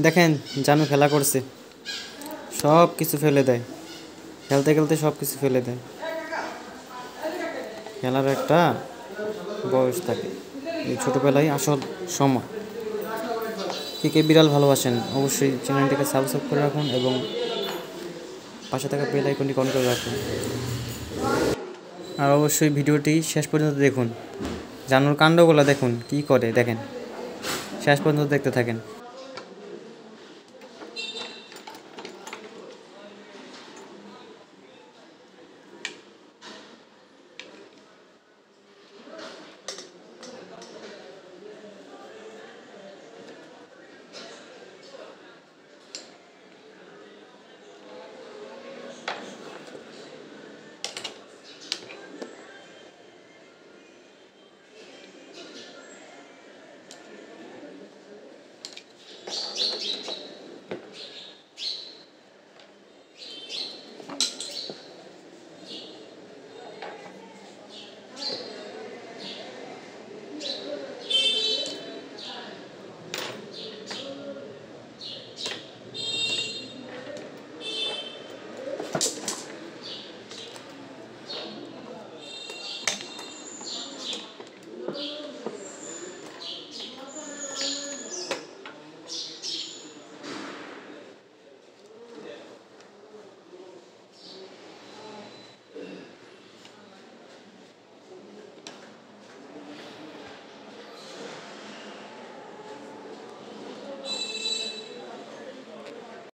দেখেন জানু খেলা করছে, সব কিছু ফেলে দেয়, খেলতে খেলতে সব কিছু ফেলে দেয়। খেলার একটা বয়স থাকে, এই ছোটোবেলায় আসল সময়। কে কে বিড়াল ভালোবাসেন অবশ্যই চ্যানেলটিকে সাবস্ক্রাইব করে রাখুন এবং পাশে থাকা বেল আইকনটি অন করে রাখুন। আর অবশ্যই ভিডিওটি শেষ পর্যন্ত দেখুন, জানুর কাণ্ডগুলো দেখুন কি করে, দেখেন শেষ পর্যন্ত দেখতে থাকেন।